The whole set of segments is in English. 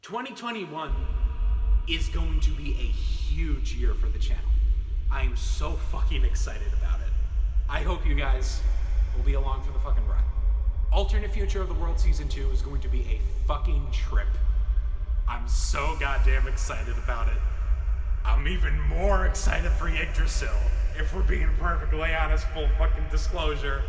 2021 is going to be a huge year for the channel. I am so fucking excited about it. I hope you guys will be along for the fucking ride. Alternate Future of the World Season 2 is going to be a fucking trip. I'm so goddamn excited about it. I'm even more excited for Yggdrasil, if we're being perfectly honest, full fucking disclosure.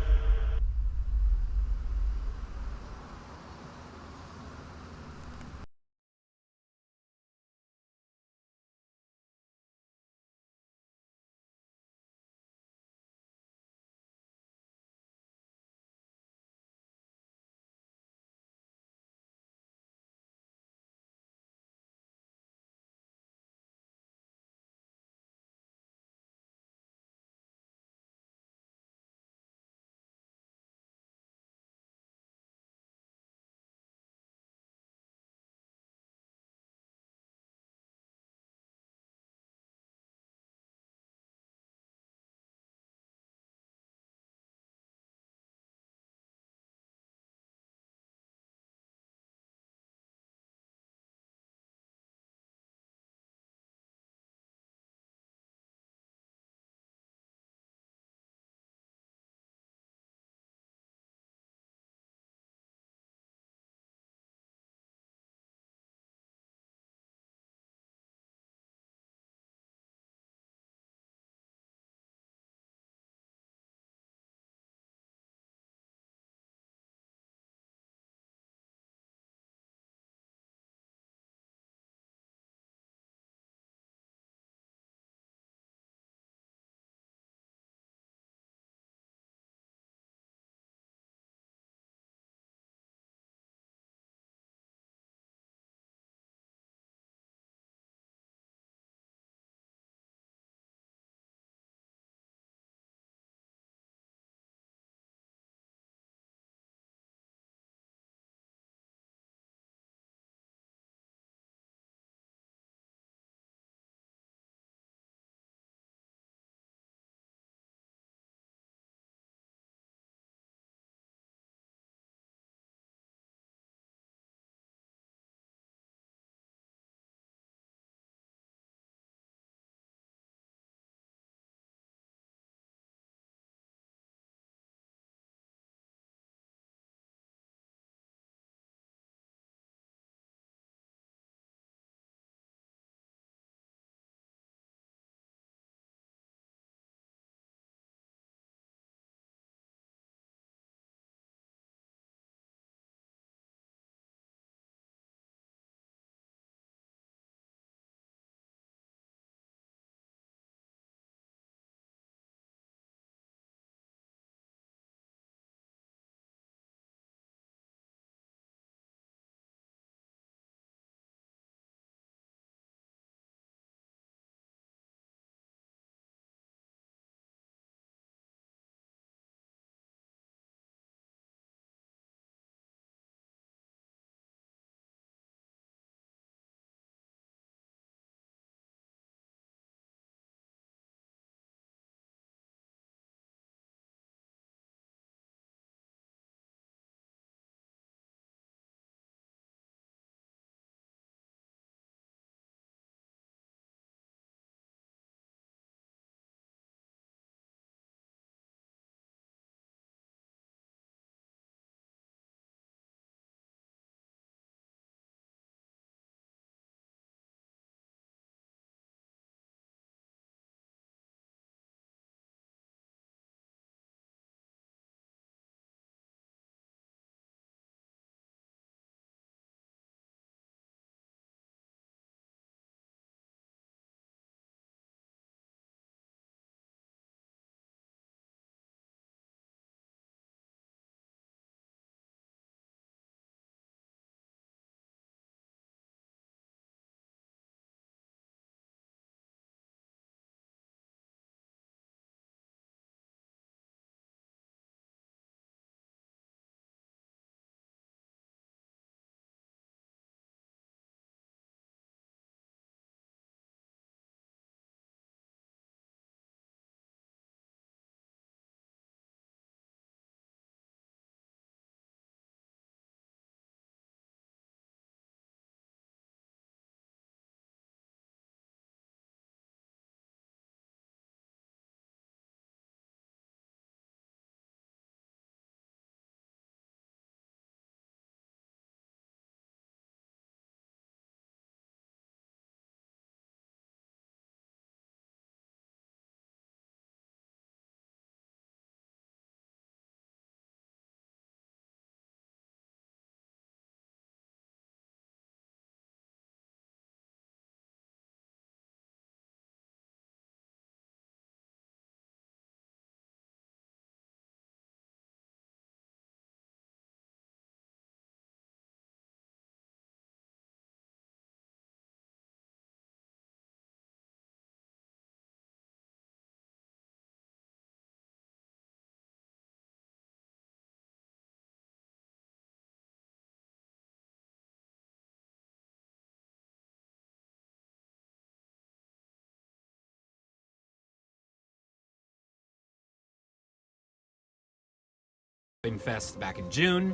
Fest back in June.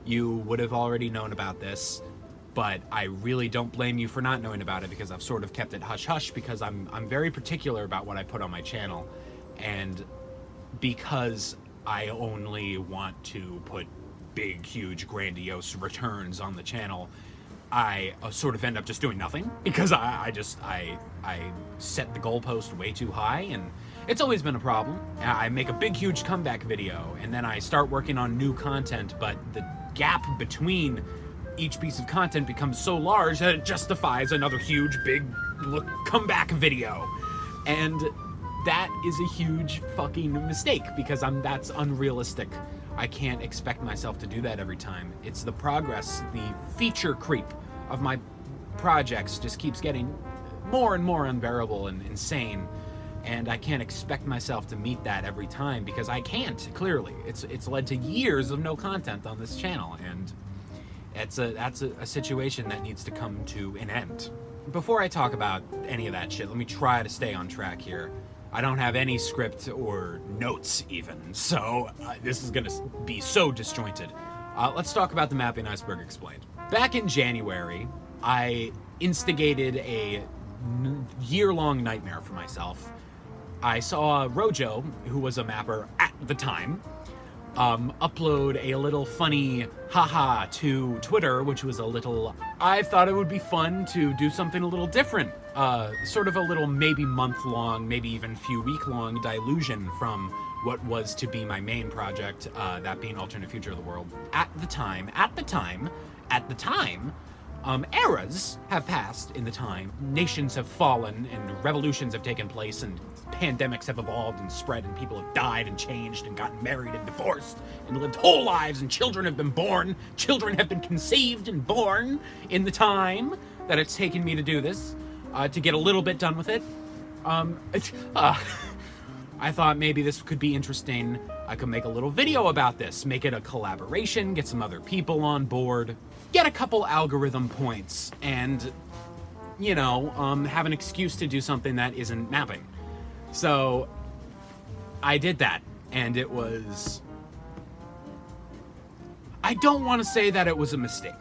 You would have already known about this, but I really don't blame you for not knowing about it, because I've sort of kept it hush-hush, because I'm very particular about what I put on my channel, and because I only want to put big, huge, grandiose returns on the channel, I sort of end up just doing nothing, because I set the goalpost way too high, and it's always been a problem. I make a big, huge comeback video, and then I start working on new content, but the gap between each piece of content becomes so large that it justifies another huge, big comeback video. And that is a huge fucking mistake, because that's unrealistic. I can't expect myself to do that every time. It's the progress, the feature creep of my projects just keeps getting more and more unbearable and insane, and I can't expect myself to meet that every time, because I can't, clearly. It's led to years of no content on this channel, and that's a situation that needs to come to an end. Before I talk about any of that shit, let me try to stay on track here. I don't have any script or notes even, so this is gonna be so disjointed. Let's talk about the Mapping Iceberg Explained. Back in January, I instigated a year-long nightmare for myself. I saw Rojo, who was a mapper at the time, upload a little funny haha to Twitter, which was I thought it would be fun to do something a little different. Sort of a little maybe month-long, maybe even few week-long dilution from what was to be my main project, that being Alternate Future of the World. At the time, eras have passed in the time. Nations have fallen, and revolutions have taken place, and pandemics have evolved and spread, and people have died and changed and gotten married and divorced and lived whole lives, and children have been born. Children have been conceived and born in the time that it's taken me to do this, to get a little bit done with it. I thought maybe this could be interesting. I could make a little video about this, make it a collaboration, get some other people on board, get a couple algorithm points, and, you know, have an excuse to do something that isn't mapping. So I did that, and it was... I don't want to say that it was a mistake.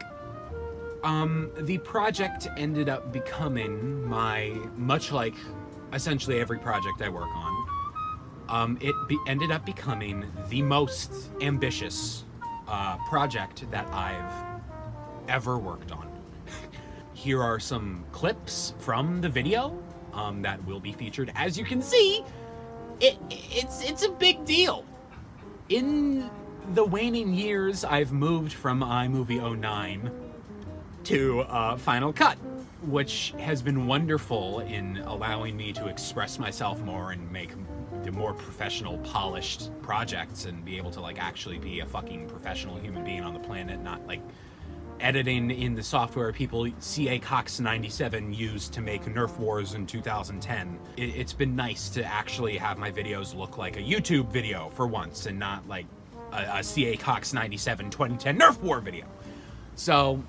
The project ended up becoming much like essentially every project I work on, ended up becoming the most ambitious project that I've ever worked on. Here are some clips from the video that will be featured. As you can see, it's a big deal. In the waning years, I've moved from iMovie 09 to Final Cut, which has been wonderful in allowing me to express myself more and make the more professional, polished projects, and be able to actually be a fucking professional human being on the planet, not editing in the software people CA 97 used to make Nerf Wars in 2010. It's been nice to actually have my videos look like a YouTube video for once, and not like a CA 97 2010 Nerf War video. So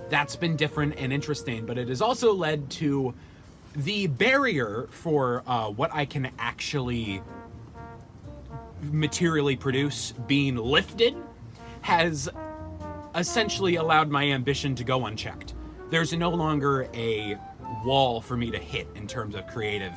that's been different and interesting, but it has also led to the barrier for what I can actually materially produce being lifted has essentially allowed my ambition to go unchecked. There's no longer a wall for me to hit in terms of creative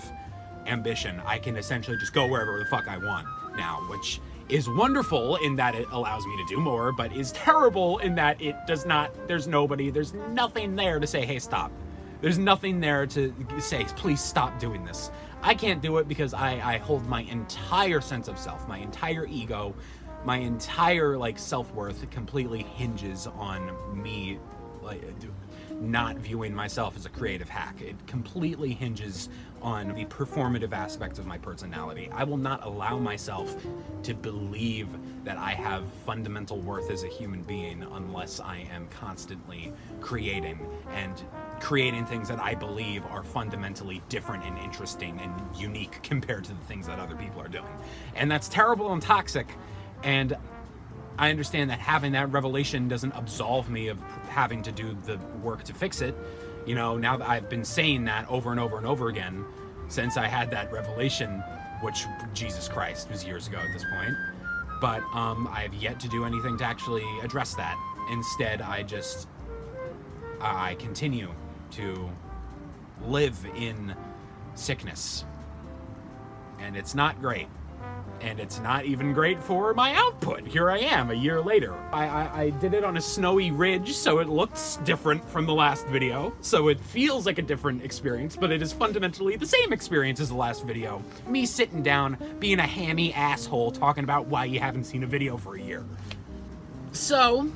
ambition. I can essentially just go wherever the fuck I want now, which is wonderful in that it allows me to do more, but is terrible in that it does not, there's nothing there to say, hey, stop. There's nothing there to say, please stop doing this. I can't do it because I hold my entire sense of self, my entire ego, my entire self-worth completely hinges on me not viewing myself as a creative hack. It completely hinges on the performative aspects of my personality. I will not allow myself to believe that I have fundamental worth as a human being unless I am constantly creating, and creating things that I believe are fundamentally different and interesting and unique compared to the things that other people are doing. And that's terrible and toxic, and I understand that having that revelation doesn't absolve me of having to do the work to fix it. You know, now that I've been saying that over and over and over again since I had that revelation, which, Jesus Christ, was years ago at this point. But I have yet to do anything to actually address that. Instead, I continue to live in sickness. And it's not great. And it's not even great for my output. Here I am, a year later. I did it on a snowy ridge, so it looks different from the last video. So it feels like a different experience, but it is fundamentally the same experience as the last video. Me sitting down, being a hammy asshole, talking about why you haven't seen a video for a year. So,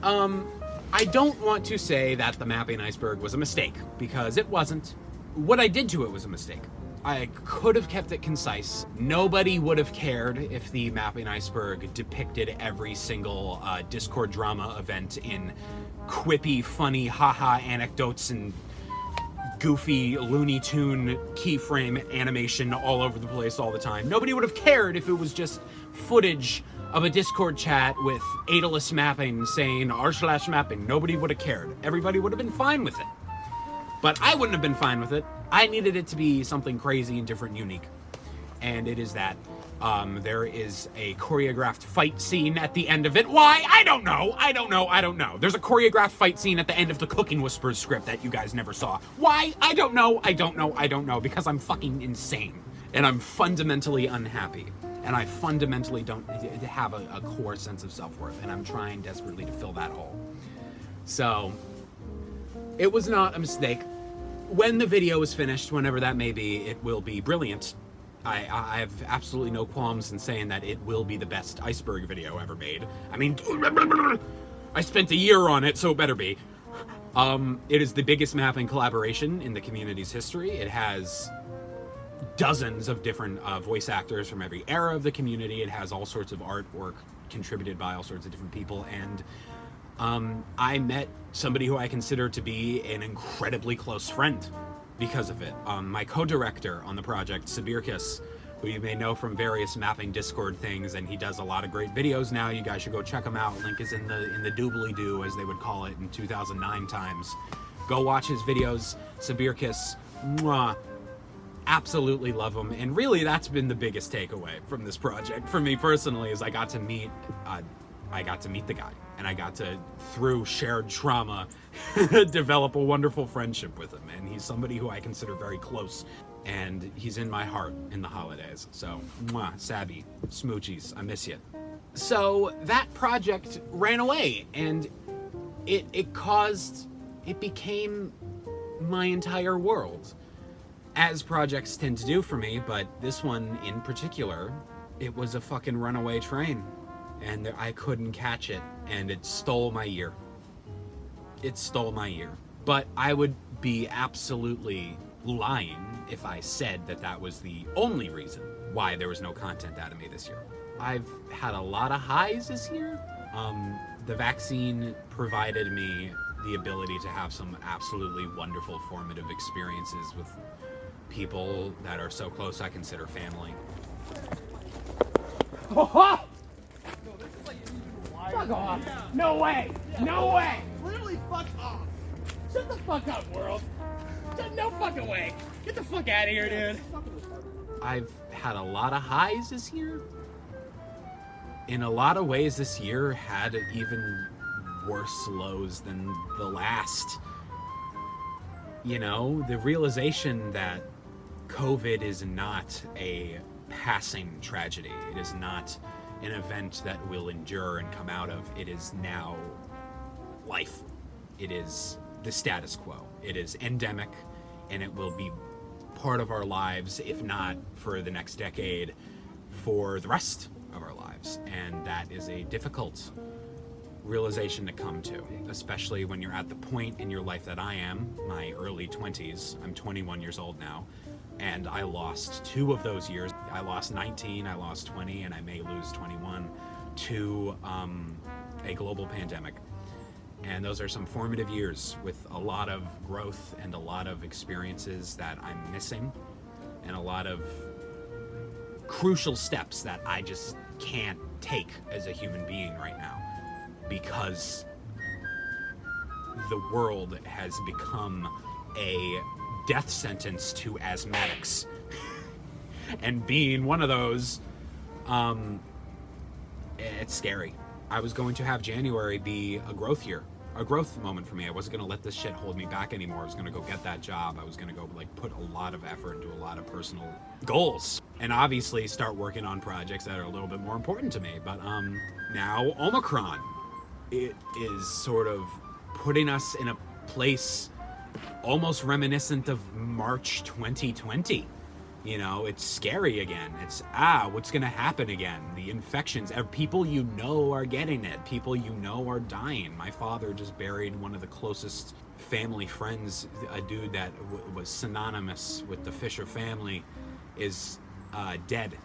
I don't want to say that the mapping iceberg was a mistake, because it wasn't. What I did to it was a mistake. I could have kept it concise. Nobody would have cared if the mapping iceberg depicted every single Discord drama event in quippy, funny, haha anecdotes and goofy Looney Tune keyframe animation all over the place all the time. Nobody would have cared if it was just footage of a Discord chat with AtlasSolid saying r/mapping. Nobody would have cared. Everybody would have been fine with it. But I wouldn't have been fine with it. I needed it to be something crazy and different, unique. And it is that. There is a choreographed fight scene at the end of it. Why? I don't know. There's a choreographed fight scene at the end of the Cooking Whispers script that you guys never saw. Why? I don't know. Because I'm fucking insane. And I'm fundamentally unhappy. And I fundamentally don't have a core sense of self-worth. And I'm trying desperately to fill that hole. So, it was not a mistake. When the video is finished, whenever that may be, it will be brilliant. I have absolutely no qualms in saying that it will be the best iceberg video ever made. I mean, I spent a year on it, so it better be. It is the biggest mapping collaboration in the community's history. It has dozens of different voice actors from every era of the community. It has all sorts of artwork contributed by all sorts of different people, and I met somebody who I consider to be an incredibly close friend because of it. My co-director on the project, Sabirkis, who you may know from various mapping Discord things, and he does a lot of great videos now. You guys should go check him out. Link is in the doobly-doo, as they would call it in 2009 times. Go watch his videos. Sabirkis, mwah, absolutely love him. And really, that's been the biggest takeaway from this project for me personally, is I got to meet the guy. And I got to, through shared trauma, develop a wonderful friendship with him. And he's somebody who I consider very close. And he's in my heart in the holidays. So, mwah, Sabby, smoochies, I miss you. So, that project ran away. And it became my entire world. As projects tend to do for me, but this one in particular, it was a fucking runaway train. And I couldn't catch it, and it stole my year. It stole my year. But I would be absolutely lying if I said that that was the only reason why there was no content out of me this year. I've had a lot of highs this year. The vaccine provided me the ability to have some absolutely wonderful formative experiences with people that are so close I consider family. Fuck off! No way! No way! Literally, fuck off. Shut the fuck up, world! No fucking way! Get the fuck out of here, dude! I've had a lot of highs this year. In a lot of ways, this year had even worse lows than the last. You know, the realization that COVID is not a passing tragedy. It is not an event that will endure and come out of. It is now life. It is the status quo. It is endemic, and it will be part of our lives, if not for the next decade, for the rest of our lives. And that is a difficult realization to come to, especially when you're at the point in your life that I am, my early 20s. I'm 21 years old now. And I lost 2 of those years. I lost 19, I lost 20, and I may lose 21 to a global pandemic. And those are some formative years with a lot of growth and a lot of experiences that I'm missing, and a lot of crucial steps that I just can't take as a human being right now, because the world has become a death sentence to asthmatics. And being one of those, it's scary. I was going to have January be a growth year, a growth moment for me. I wasn't going to let this shit hold me back anymore. I was going to go get that job. I was going to go like put a lot of effort into a lot of personal goals, and obviously start working on projects that are a little bit more important to me. But now Omicron, it is sort of putting us in a place almost reminiscent of March 2020. You know, it's scary again. It's, what's going to happen again? The infections. People you know are getting it. People you know are dying. My father just buried one of the closest family friends, a dude that was synonymous with the Fisher family, is dead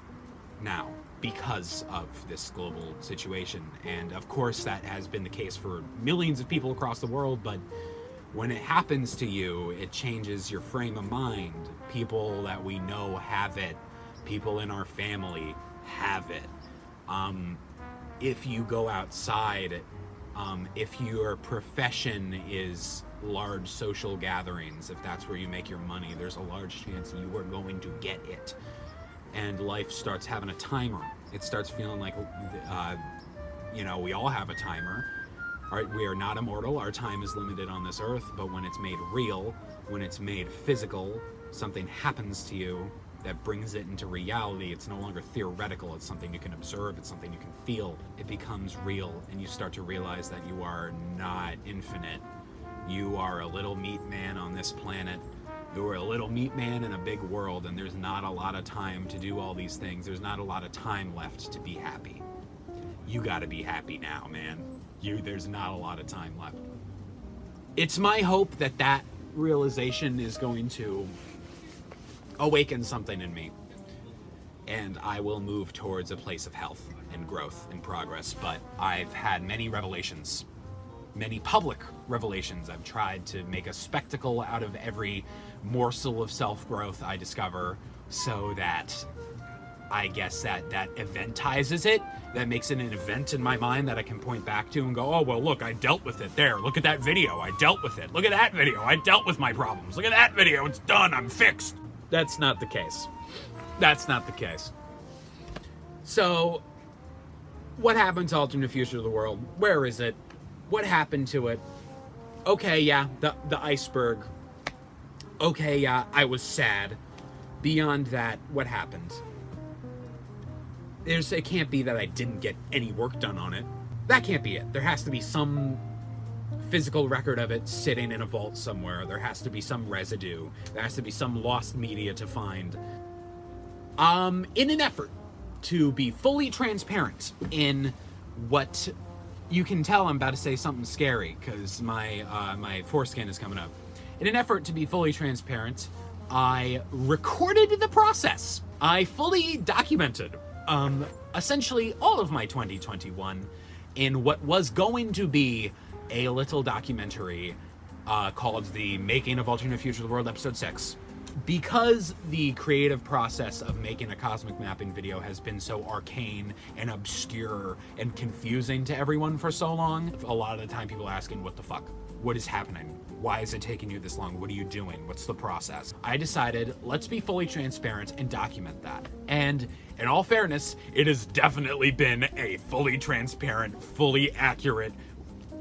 now because of this global situation. And of course, that has been the case for millions of people across the world, but when it happens to you, it changes your frame of mind. People that we know have it. People in our family have it. If you go outside, if your profession is large social gatherings, if that's where you make your money, there's a large chance you are going to get it. And life starts having a timer. It starts feeling like, we all have a timer. We are not immortal. Our time is limited on this earth, but when it's made real, when it's made physical, something happens to you that brings it into reality. It's no longer theoretical. It's something you can observe. It's something you can feel. It becomes real, and you start to realize that you are not infinite. You are a little meat man on this planet. You are a little meat man in a big world, and there's not a lot of time to do all these things. There's not a lot of time left to be happy. You gotta be happy now, man. There's not a lot of time left. It's my hope that that realization is going to awaken something in me, and I will move towards a place of health and growth and progress. But I've had many revelations, many public revelations. I've tried to make a spectacle out of every morsel of self-growth I discover, so that I guess that eventizes it. That makes it an event in my mind that I can point back to and go, oh, well, look, I dealt with it there. Look at that video. I dealt with it. Look at that video. I dealt with my problems. Look at that video. It's done. I'm fixed. That's not the case. That's not the case. So, what happened to alternate future of the world? Where is it? What happened to it? Okay, yeah, the iceberg. Okay, yeah, I was sad. Beyond that, what happened? It can't be that I didn't get any work done on it. That can't be it. There has to be some physical record of it sitting in a vault somewhere. There has to be some residue. There has to be some lost media to find. In an effort to be fully transparent in what you can tell, I'm about to say something scary because my foreskin is coming up. In an effort to be fully transparent, I recorded the process. I fully documented essentially all of my 2021 in what was going to be a little documentary called The Making of Alternate Future of the World, Episode 6. Because the creative process of making a cosmic mapping video has been so arcane and obscure and confusing to everyone for so long, a lot of the time people are asking, what the fuck? What is happening? Why is it taking you this long? What are you doing? What's the process? I decided, let's be fully transparent and document that. And in all fairness, it has definitely been a fully transparent, fully accurate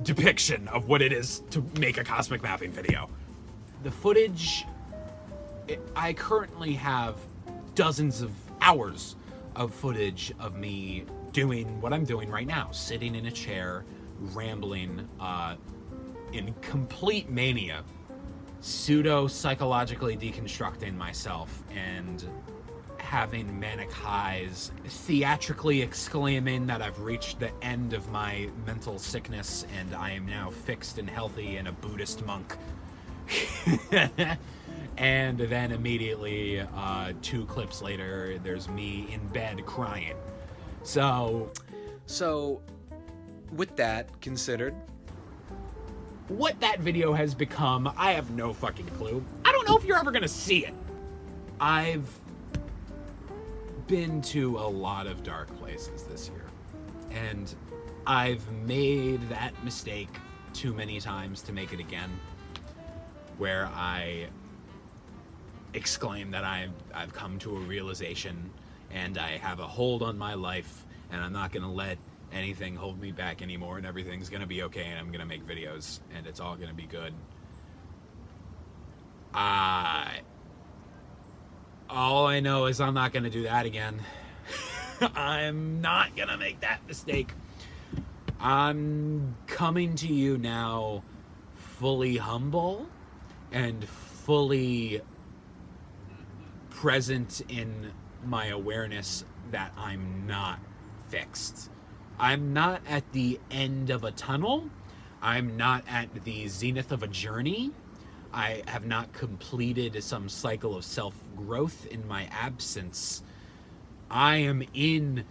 depiction of what it is to make a cosmic mapping video. The footage, I currently have dozens of hours of footage of me doing what I'm doing right now, sitting in a chair, rambling, in complete mania, pseudo-psychologically deconstructing myself and having manic highs, theatrically exclaiming that I've reached the end of my mental sickness and I am now fixed and healthy and a Buddhist monk. And then immediately, 2 clips later, there's me in bed crying. So with that considered, what that video has become, I have no fucking clue. I don't know if you're ever gonna see it. I've been to a lot of dark places this year, and I've made that mistake too many times to make it again, where I exclaim that I've come to a realization and I have a hold on my life and I'm not gonna let anything hold me back anymore, and everything's gonna be okay, and I'm gonna make videos, and it's all gonna be good. All I know is I'm not gonna do that again. I'm not gonna make that mistake. I'm coming to you now fully humble and fully present in my awareness that I'm not fixed. I'm not at the end of a tunnel. I'm not at the zenith of a journey. I have not completed some cycle of self-growth in my absence. I am in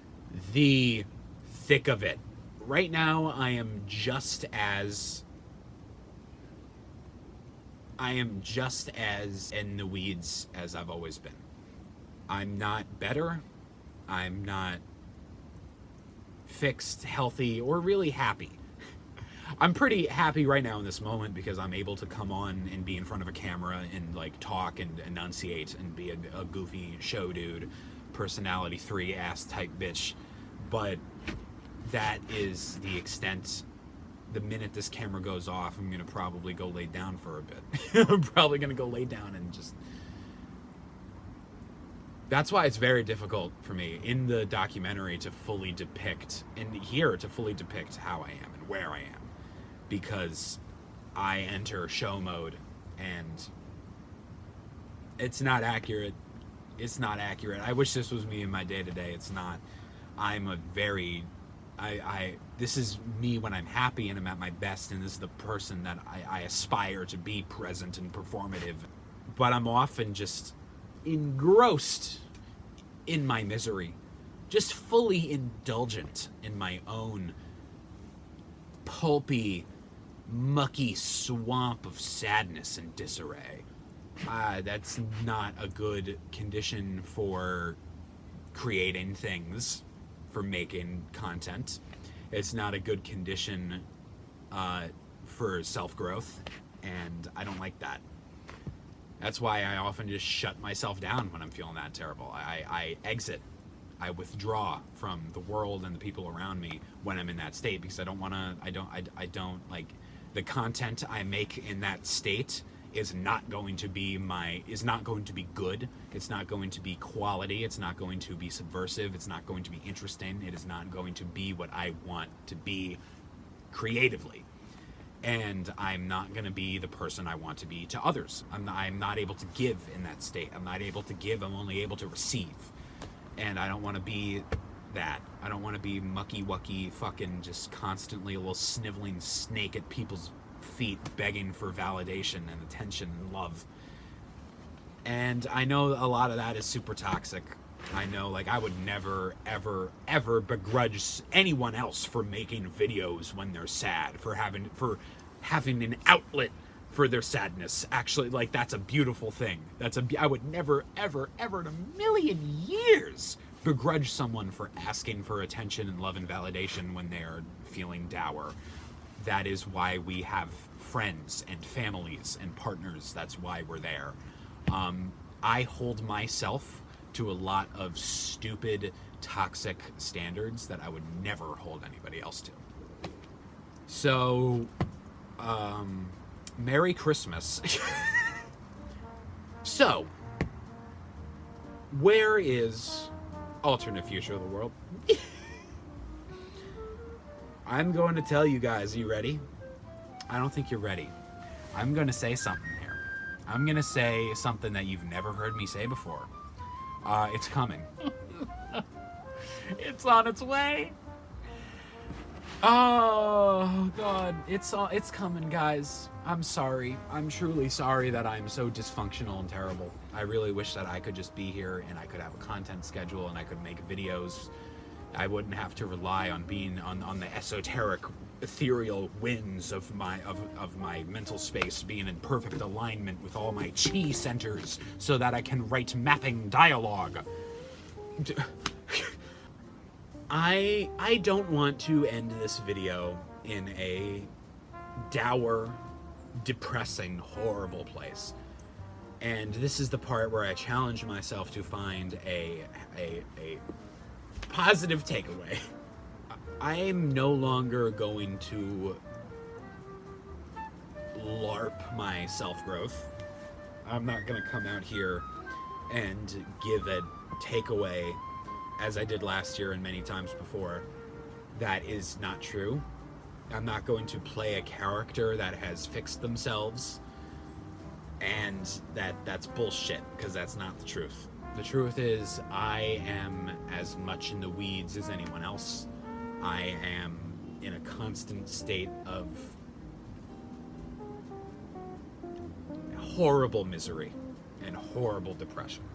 the thick of it. Right now, I am just as in the weeds as I've always been. I'm not better. I'm not fixed, healthy, or really happy. I'm pretty happy right now in this moment because I'm able to come on and be in front of a camera and like talk and enunciate and be a goofy show dude, personality 3 ass type bitch. But that is the extent. The minute this camera goes off, I'm gonna probably go lay down for a bit. I'm probably gonna go lay down and just... That's why it's very difficult for me in the documentary to fully depict, and here to fully depict how I am and where I am. Because I enter show mode and it's not accurate. It's not accurate. I wish this was me in my day-to-day. It's not. I'm a very... this is me when I'm happy and I'm at my best, and this is the person that I aspire to be, present and performative. But I'm often just engrossed in my misery, just fully indulgent in my own pulpy, mucky swamp of sadness and disarray. That's not a good condition for creating things, for making content. It's not a good condition for self-growth, and I don't like that. That's why I often just shut myself down when I'm feeling that terrible. I exit. I withdraw from the world and the people around me when I'm in that state, because I don't want to, I don't like, the content I make in that state is not going to be good. It's not going to be quality. It's not going to be subversive. It's not going to be interesting. It is not going to be what I want to be creatively. And I'm not going to be the person I want to be to others. I'm not able to give in that state. I'm not able to give. I'm only able to receive. And I don't want to be that. I don't want to be mucky-wucky, fucking just constantly a little sniveling snake at people's feet begging for validation and attention and love. And I know a lot of that is super toxic. I know, like, I would never, ever, ever begrudge anyone else for making videos when they're sad, for having an outlet for their sadness. Actually, like, that's a beautiful thing. I would never, ever, ever in a million years begrudge someone for asking for attention and love and validation when they are feeling dour. That is why we have friends and families and partners. That's why we're there. I hold myself to a lot of stupid, toxic standards that I would never hold anybody else to. So, Merry Christmas. So, where is alternate future of the world? I'm going to tell you guys, are you ready? I don't think you're ready. I'm going to say something here. I'm going to say something that you've never heard me say before. It's coming. It's on its way. Oh, God. It's coming, guys. I'm sorry. I'm truly sorry that I'm so dysfunctional and terrible. I really wish that I could just be here and I could have a content schedule and I could make videos. I wouldn't have to rely on being on the esoteric, ethereal winds of my mental space being in perfect alignment with all my chi centers so that I can write mapping dialogue. I don't want to end this video in a dour, depressing, horrible place. And this is the part where I challenge myself to find a positive takeaway. I am no longer going to LARP my self-growth. I'm not going to come out here and give a takeaway, as I did last year and many times before, that is not true. I'm not going to play a character that has fixed themselves, and that's bullshit, because that's not the truth. The truth is, I am as much in the weeds as anyone else. I am in a constant state of horrible misery and horrible depression.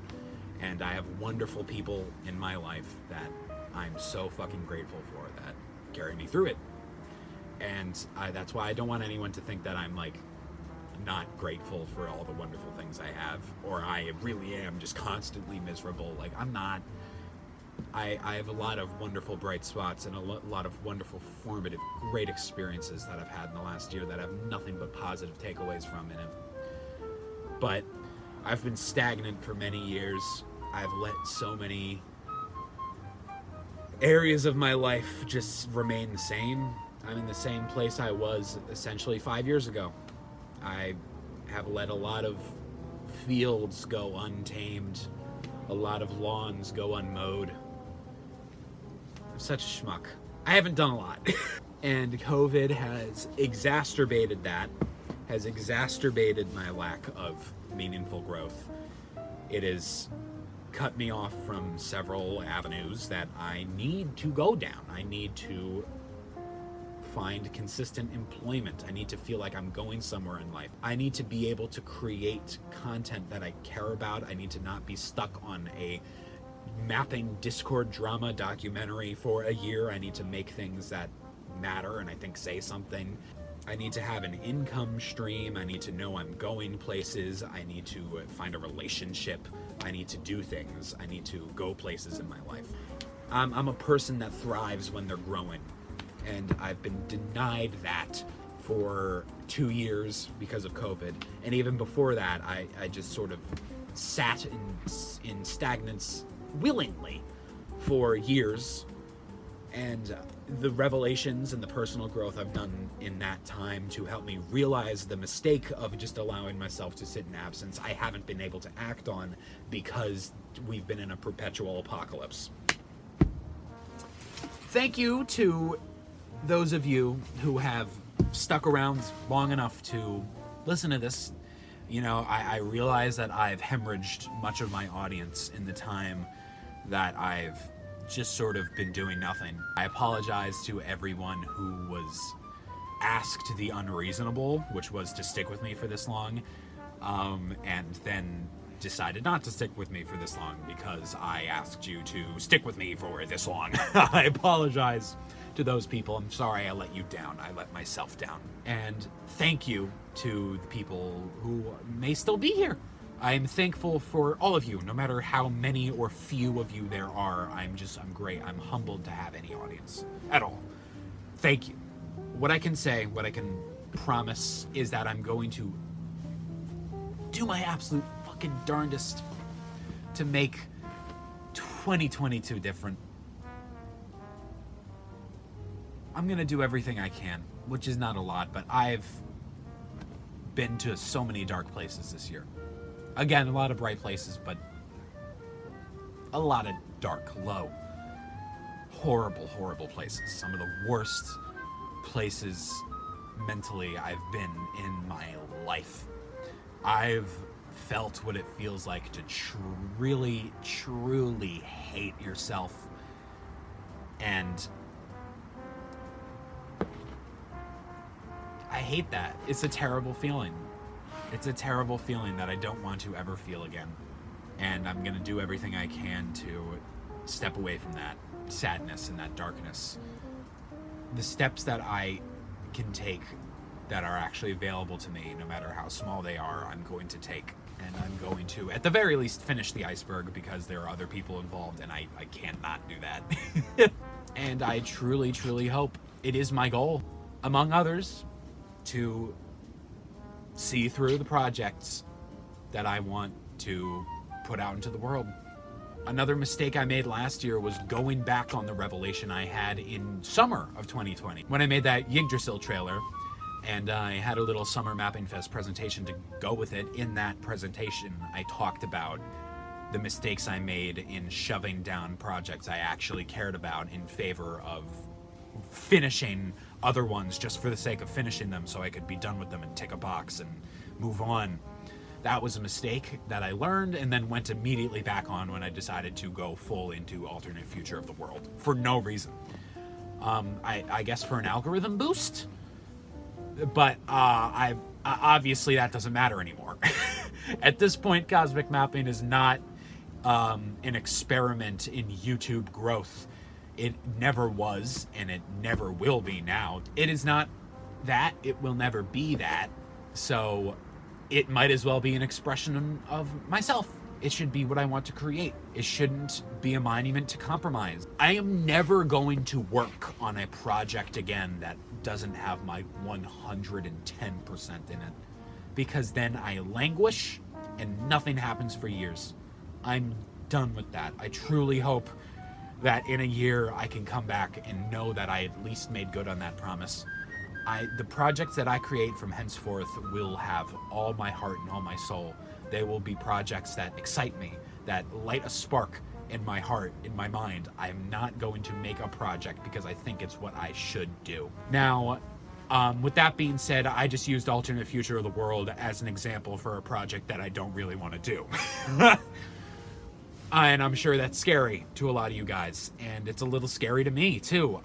And I have wonderful people in my life that I'm so fucking grateful for that carry me through it. And that's why I don't want anyone to think that I'm like not grateful for all the wonderful things I have, or I really am just constantly miserable. Like, I'm not. I have a lot of wonderful bright spots and a lot of wonderful, formative, great experiences that I've had in the last year that I have nothing but positive takeaways from in it. But I've been stagnant for many years. I've let so many areas of my life just remain the same. I'm in the same place I was essentially 5 years ago. I have let a lot of fields go untamed, a lot of lawns go unmowed. I'm such a schmuck. I haven't done a lot. And COVID has exacerbated that, has exacerbated my lack of meaningful growth. It has cut me off from several avenues that I need to go down. I need to find consistent employment. I need to feel like I'm going somewhere in life. I need to be able to create content that I care about. I need to not be stuck on a mapping Discord drama documentary for a year. I need to make things that matter and I think say something. I need to have an income stream. I need to know I'm going places. I need to find a relationship. I need to do things. I need to go places in my life. I'm a person that thrives when they're growing. And I've been denied that for 2 years because of COVID. And even before that, I just sort of sat in stagnance willingly for years. And the revelations and the personal growth I've done in that time to help me realize the mistake of just allowing myself to sit in absence, I haven't been able to act on because we've been in a perpetual apocalypse. Thank you to those of you who have stuck around long enough to listen to this. You know, I realize that I've hemorrhaged much of my audience in the time that I've just sort of been doing nothing. I apologize to everyone who was asked the unreasonable, which was to stick with me for this long, and then decided not to stick with me for this long because I asked you to stick with me for this long. I apologize to those people. I'm sorry I let you down. I let myself down. And thank you to the people who may still be here. I'm thankful for all of you, no matter how many or few of you there are. I'm great. I'm humbled to have any audience at all. Thank you. What I can say, what I can promise is that I'm going to do my absolute fucking darndest to make 2022 different. I'm gonna do everything I can, which is not a lot, but I've been to so many dark places this year. Again, a lot of bright places, but a lot of dark, low, horrible, horrible places. Some of the worst places mentally I've been in my life. I've felt what it feels like to really, truly hate yourself. And I hate that. It's a terrible feeling. It's a terrible feeling that I don't want to ever feel again. And I'm gonna do everything I can to step away from that sadness and that darkness. The steps that I can take that are actually available to me, no matter how small they are, I'm going to take. And I'm going to, at the very least, finish the iceberg because there are other people involved and I can't not do that. And I truly, truly hope it is my goal, among others, to see through the projects that I want to put out into the world. Another mistake I made last year was going back on the revelation I had in summer of 2020 when I made that Yggdrasil trailer, and I had a little Summer Mapping Fest presentation to go with it. In that presentation, I talked about the mistakes I made in shoving down projects I actually cared about in favor of finishing other ones just for the sake of finishing them so I could be done with them and tick a box and move on. That was a mistake that I learned and then went immediately back on when I decided to go full into alternate future of the world for no reason. I guess for an algorithm boost, but obviously that doesn't matter anymore. At this point, Cosmic Mapping is not an experiment in YouTube growth. It never was, and it never will be now. It is not that. It will never be that. So it might as well be an expression of myself. It should be what I want to create. It shouldn't be a monument to compromise. I am never going to work on a project again that doesn't have my 110% in it, because then I languish and nothing happens for years. I'm done with that. I truly hope that in a year I can come back and know that I at least made good on that promise. The projects that I create from henceforth will have all my heart and all my soul. They will be projects that excite me, that light a spark in my heart, in my mind. I'm not going to make a project because I think it's what I should do. Now, with that being said, I just used Alternate Future of the World as an example for a project that I don't really want to do. And I'm sure that's scary to a lot of you guys, and it's a little scary to me too.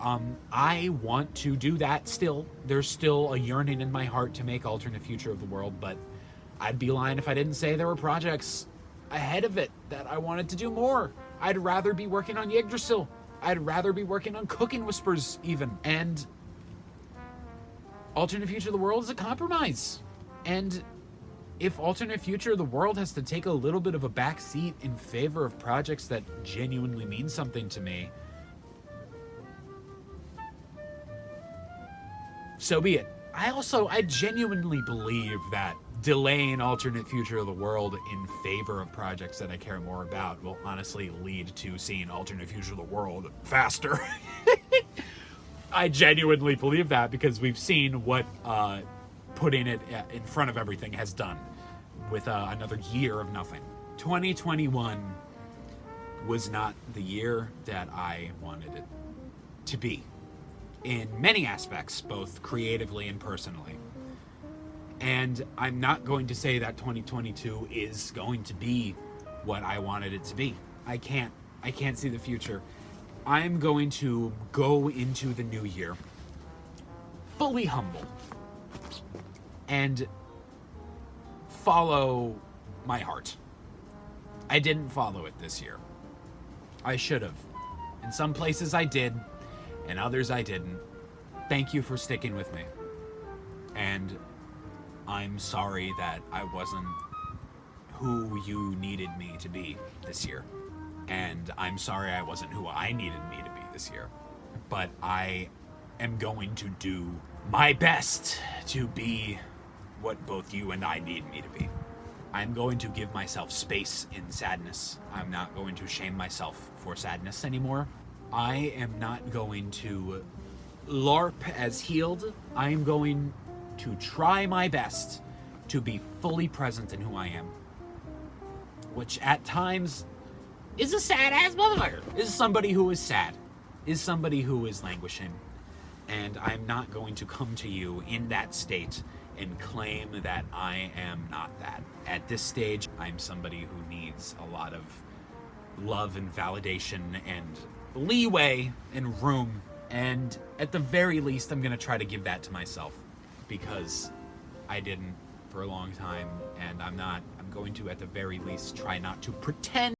I want to do that still. There's still a yearning in my heart to make Alternate Future of the World, but I'd be lying if I didn't say there were projects ahead of it that I wanted to do more. I'd rather be working on Yggdrasil. I'd rather be working on Cooking Whispers even. And Alternate Future of the World is a compromise. And if Alternate Future of the World has to take a little bit of a back seat in favor of projects that genuinely mean something to me, so be it. I genuinely believe that delaying Alternate Future of the World in favor of projects that I care more about will honestly lead to seeing Alternate Future of the World faster. I genuinely believe that because we've seen what putting it in front of everything has done with another year of nothing. 2021 was not the year that I wanted it to be in many aspects, both creatively and personally. And I'm not going to say that 2022 is going to be what I wanted it to be. I can't see the future. I'm going to go into the new year fully humble and follow my heart. I didn't follow it this year. I should have. In some places I did, and others I didn't. Thank you for sticking with me. And I'm sorry that I wasn't who you needed me to be this year. And I'm sorry I wasn't who I needed me to be this year. But I am going to do my best to be what both you and I need me to be. I'm going to give myself space in sadness. I'm not going to shame myself for sadness anymore. I am not going to LARP as healed. I am going to try my best to be fully present in who I am. Which at times is a sad-ass motherfucker. Is somebody who is sad. Is somebody who is languishing. And I'm not going to come to you in that state and claim that I am not that. At this stage, I'm somebody who needs a lot of love and validation and leeway and room. And at the very least, I'm going to try to give that to myself because I didn't for a long time. And I'm going to, at the very least, try not to pretend